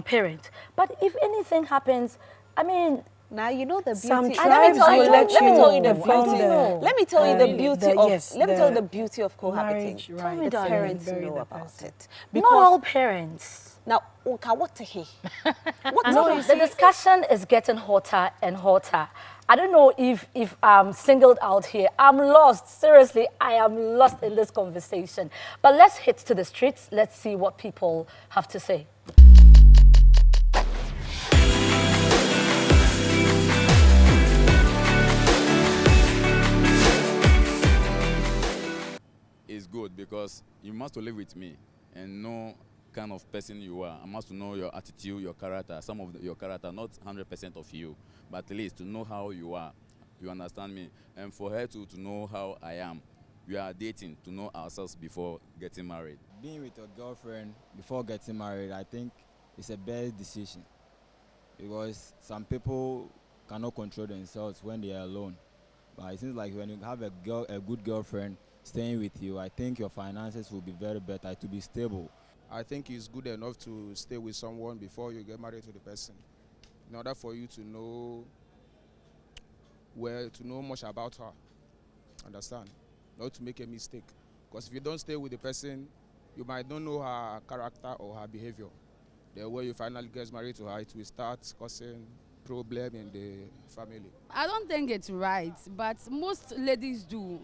parents. But if anything happens, I mean, Now you know the beauty. Some Let me tribes tell will you. let Let me tell you the you form beauty. the- Let me tell you the beauty of. yes, Let me tell you the the beauty of cohabiting. marriage, me, right. The darling. parents Bury know the about person. it. not all parents. Now, Unka, what to he? What No, to he? the discussion is getting hotter and hotter. I don't know if I'm singled out here. I'm lost. Seriously, I am lost in this conversation. But let's hit to the streets. Let's see what people have to say. It's good because you must live with me and know kind of person you are. I must know your attitude, your character, some of your character, not 100% of you, but at least to know how you are. You understand me? And for her to know how I am. We are dating to know ourselves before getting married. Being with your girlfriend before getting married, I think it's a best decision because some people cannot control themselves when they are alone. But it seems like when you have a good girlfriend staying with you, I think your finances will be very better, to be stable. I think it's good enough to stay with someone before you get married to the person, in order for you to know much about her. Understand? Not to make a mistake. Because if you don't stay with the person, you might not know her character or her behavior. The way you finally get married to her, it will start causing problem in the family. I don't think it's right, but most ladies do.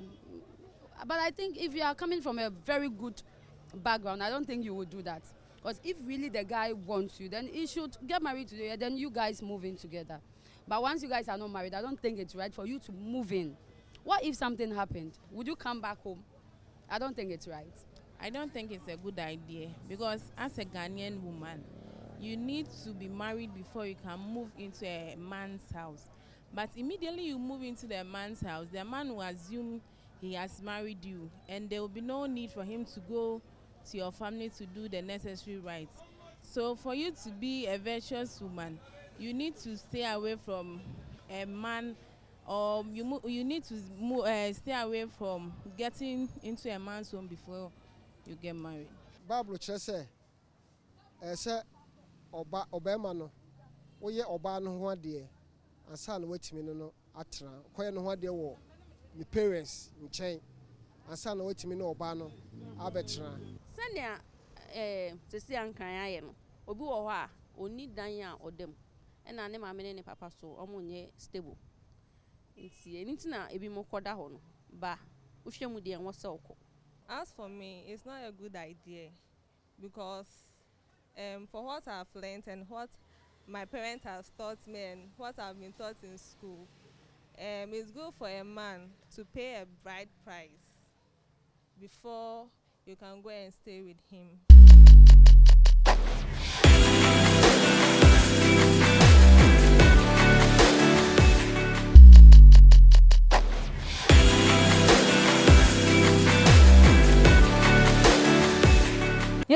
But I think if you are coming from a very good background, I don't think you would do that. Because if really the guy wants you, then he should get married to you, then you guys move in together. But once you guys are not married, I don't think it's right for you to move in. What if something happened? Would you come back home? I don't think it's right. I don't think it's a good idea because as a Ghanaian woman, you need to be married before you can move into a man's house. But immediately you move into the man's house, the man will assume he has married you, and there will be no need for him to go to your family to do the necessary rites. So for you to be a virtuous woman, you need to stay away from a man, or you need to stay away from getting into a man's home before you get married. Bible says, "Ese obema no, oye oba no ho ade, ansa na watimi no atena. Koye no ho ade wo me parents nchen. Ansa na watimi no oba no abetena." Sanya sisi ankan aye no. Obi wo ho a oni dan a odem. E na ne maame ne papa so omonye stable. Nti enitina ebi mo koda ho no. Ba uhwemu de enwo se okọ. As for me, it's not a good idea because for what I've learned and what my parents have taught me and what I've been taught in school, it's good for a man to pay a bride price before you can go and stay with him.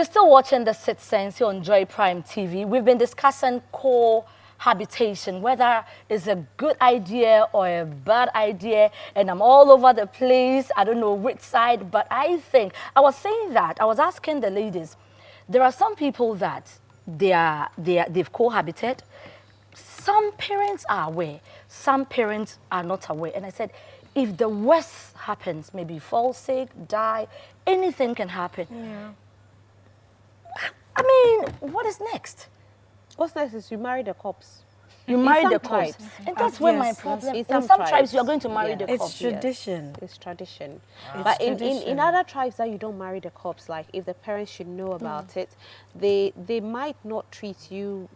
You're still watching The Sixth Sense here on Joy Prime TV. We've been discussing cohabitation, whether it's a good idea or a bad idea, and I'm all over the place. I don't know which side, but I think, I was saying that, I was asking the ladies, there are some people that they've cohabited. Some parents are aware, some parents are not aware. And I said, if the worst happens, maybe fall sick, die, anything can happen. Yeah. I mean, what is next? What's next is you marry the cops. You marry the tribes. cops. And that's where my Yes, problem is. in In some some tribes, you are tribes, going to marry the It's cops. tradition. It's tradition. It's But in tradition. other tribes that you don't marry the cops, like if the parents should know about it, they might not treat you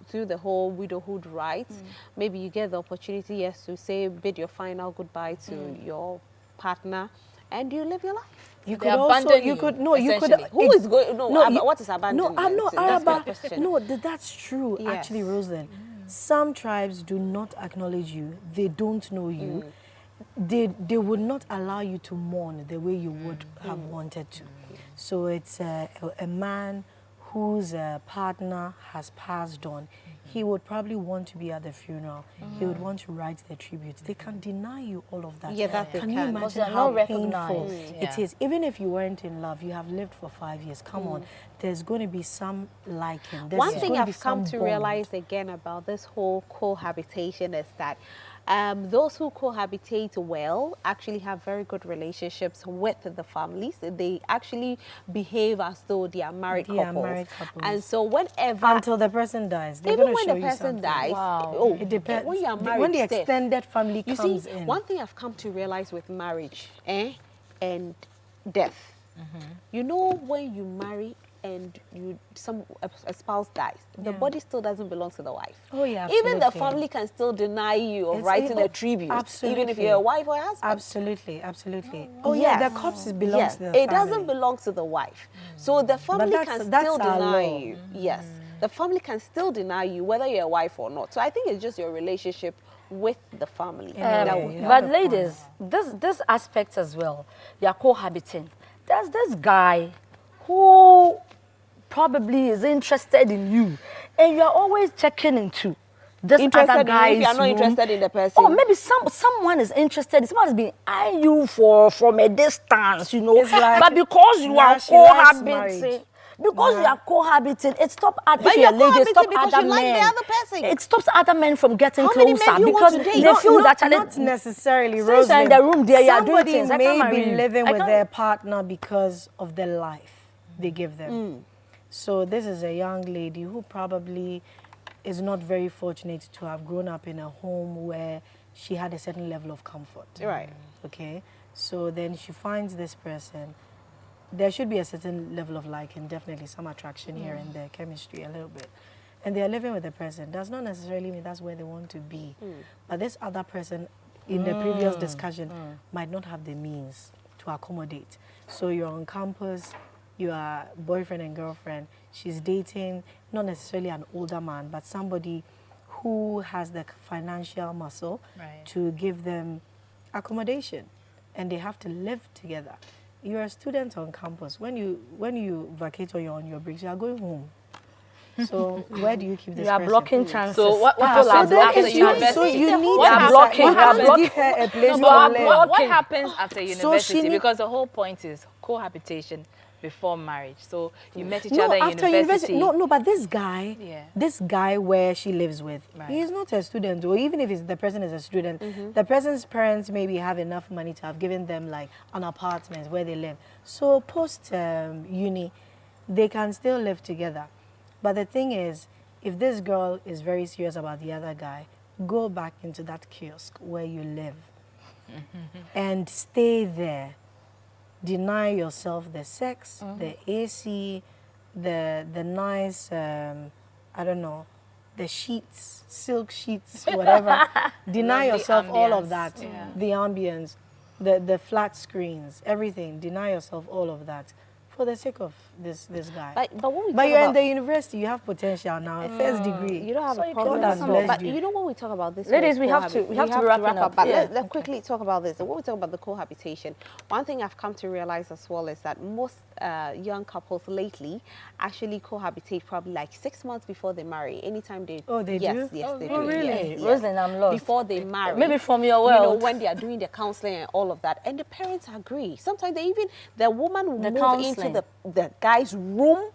through the whole widowhood rights. Maybe you get the opportunity, yes, to say bid your final goodbye to your partner, and you live your life. You They could also, abandon you you, could, no, you could. essentially. Who is going? No, you- what is abandonment? No, I'm not That's my about. question. No, that's true. Yes. Actually, Rosalind, some tribes do not acknowledge you. They don't know you. They would not allow you to mourn the way you would have wanted to. So it's a man whose partner has passed on. He would probably want to be at the funeral. He would want to write the tribute. They can deny you all of that. Yeah, that they Can you can. Because imagine they're how not painful recognized. it Yeah. is? Even if you weren't in love, you have lived for 5 years. Come on, there's going to be some liking. There's One thing going to be I've come some to bond. realize again about this whole cohabitation is that those who cohabitate well actually have very good relationships with the families. They actually behave as though they are married They are couples. married couples. And so whenever, Until the person dies. They're even gonna when show the you person something. dies, Wow. oh, It depends. when you are married, When the Steph, extended family you comes see, in. one thing I've come to realize with marriage and death, you know, when you marry and a spouse dies, the Yeah. body still doesn't belong to the wife. Oh, yeah, Even the absolutely. family can still deny you of It's writing able- a tribute, even if absolutely. you're a wife or a husband. Absolutely, absolutely. Oh yeah, Yes. the corpse belongs Yes, to the it family. doesn't belong to the wife. So the family that's- can that's still our deny law. you. Yes, the family can still deny you whether you're a wife or not. So I think it's just your relationship with the family. that Anyway, would you help. have But a point. ladies, this aspect as well, you're cohabiting. There's this guy who probably is interested in you, and you're always checking into this Interested other in you if guy's you're not room. interested in the person. Or maybe someone is interested. Someone has been eyeing you from a distance, you know. It's like, but because you nah, are she likes cohabiting, marriage. because you are cohabiting, it stops But if you're you're a lady, it cohabiting stops because other you like the men. other person. It stops other men from getting How many closer men do you because want to date? they feel that not necessarily, Since you're in Rosalind. the room there, you are doing Somebody things. I can't may marry be you. living I with can't- their partner because of the life they give them. So this is a young lady who probably is not very fortunate to have grown up in a home where she had a certain level of comfort. Right. Okay, so then she finds this person. There should be a certain level of liking, definitely some attraction here and there, chemistry a little bit. And they're living with the person. Does not necessarily mean that's where they want to be. But this other person, in the previous discussion, might not have the means to accommodate. So you're on campus, you are boyfriend and girlfriend. She's dating not necessarily an older man, but somebody who has the financial muscle Right. to give them accommodation, and they have to live together. You're a student on campus. When you vacate or you're on your breaks, you are going home. So where do you keep this You are person? blocking chances. So what Ah, people so are then blocking it's the not- university? So you need What to happens- blocking, you you are have to blocking. give her a place No, to but live. what blocking. happens after So university? she need- Because the whole point is cohabitation before marriage. So you met each No, other in after university. No, but this guy, Yeah. this guy where she lives with, Right. he's not a student, or even if the person is a student, the person's parents maybe have enough money to have given them like an apartment where they live. So post uni, they can still live together. But the thing is, if this girl is very serious about the other guy, go back into that kiosk where you live and stay there. Deny yourself the sex, the AC, the nice, I don't know, the sheets, silk sheets, whatever. Deny Lovely yourself all of ambience. that. Yeah. The ambience, the flat screens, everything. Deny yourself all of that for the sake of this guy. But when we But talk you're in about, the university, you have potential now, a first degree. you don't have So a you problem. God has with blessed But you. you know when we talk about this, Ladies, whole we have to cohabi- wrap up. But Yeah. let's quickly talk about this. And when we talk about the cohabitation, one thing I've come to realize as well is that most young couples lately actually cohabitate probably like 6 months before they marry. Anytime they They yes, do? yes, they Oh, do. really? Yes, yes. Rosalind, I'm lost. Before they marry. Maybe from your You know, world. when they are doing the counseling and all of that, and the parents agree. Sometimes they even the woman will The move counseling. into the guy's room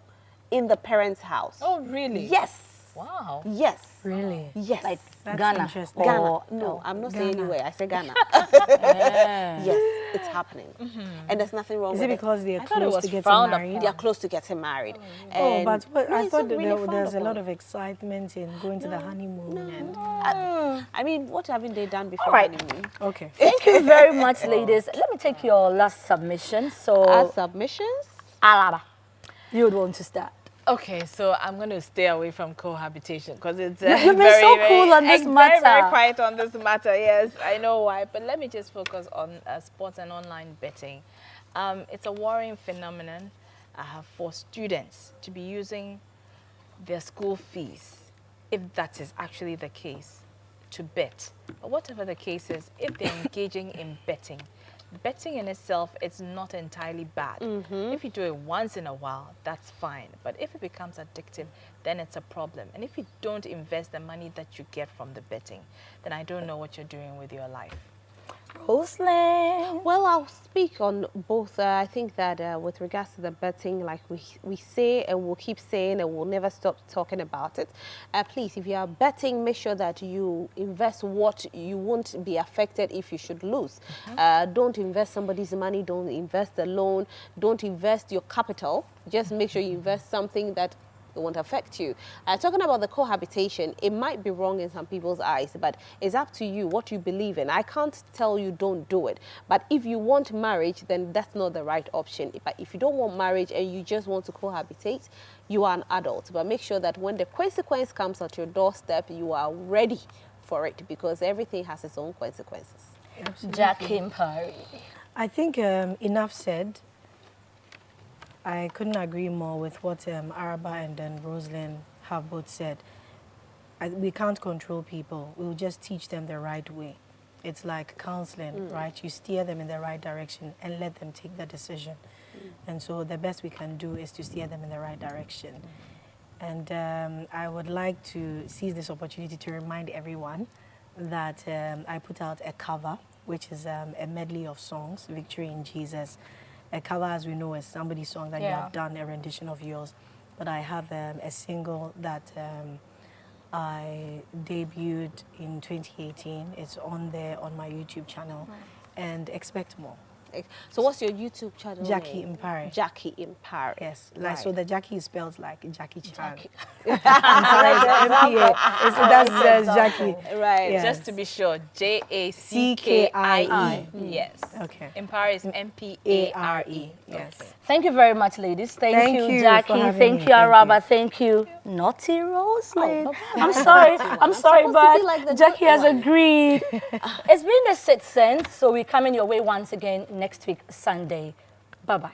in the parents' house. Oh, really? Yes. Wow. Yes. Really? Yes. Like That's Ghana. interesting. Ghana. Or- No, I'm not Ghana. saying anywhere. I say Ghana. Yeah. Yes, it's happening. And there's nothing wrong Is with it because they're I thought it close was to getting frowned married? They are close to getting married. Oh, And but what, no, I it's thought not that really there's a frowned lot upon. of excitement in going to the honeymoon. And I mean, what haven't they done before All right. honeymoon? okay. Thank you very much, ladies. Let me take your last submission. So, Our submissions? Alaba, you would want to start. Okay, so I'm going to stay away from cohabitation because it's You've been so cool on this very, matter. very quiet on this matter. Yes, I know why. But let me just focus on sports and online betting. It's a worrying phenomenon for students to be using their school fees, if that is actually the case, to bet. But whatever the case is, if they're engaging in betting, betting in itself is not entirely bad. If you do it once in a while, that's fine. But if it becomes addictive, then it's a problem. And if you don't invest the money that you get from the betting, then I don't know what you're doing with your life. Rosalind. Well, I'll speak on both. I think that with regards to the betting, like we say and we'll keep saying and we'll never stop talking about it. Please, if you are betting, make sure that you invest what you won't be affected if you should lose. Don't invest somebody's money. Don't invest the loan. Don't invest your capital. Just make sure you invest something that it won't affect you. Talking about the cohabitation, it might be wrong in some people's eyes, but it's up to you what you believe in. I can't tell you don't do it, but if you want marriage, then that's not the right option. But if you don't want marriage and you just want to cohabitate, you are an adult. But make sure that when the consequence comes at your doorstep, you are ready for it, because everything has its own consequences. Jackie Mpari. I think enough said. I couldn't agree more with what Araba and then Rosalind have both said. We can't control people. We'll just teach them the right way. It's like counseling, right? You steer them in the right direction and let them take the decision. And so the best we can do is to steer them in the right direction. And I would like to seize this opportunity to remind everyone that I put out a cover, which is a medley of songs, Victory in Jesus. A cover, as we know, is somebody's song that you have done, a rendition of yours. But I have a single that I debuted in 2018. It's on there on my YouTube channel. And expect more. So what's your YouTube channel Jackie name? in Paris. Jackie in Paris. Yes, like so the Jackie is spelled like Jackie Chan. That's Jackie. Right. Yes. Just to be sure, Jackie. Yes. Okay. Empire is Mpare. Yes. Thank you very much, ladies. Thank you, you Jackie. for having Thank me. you, Thank Araba. you. Thank you, Naughty Rosalind. Oh, I'm sorry. I'm sorry, supposed to be but like the Jackie good has one. agreed. It's been the 6th Sense, so we're coming your way once again next week, Sunday. Bye-bye.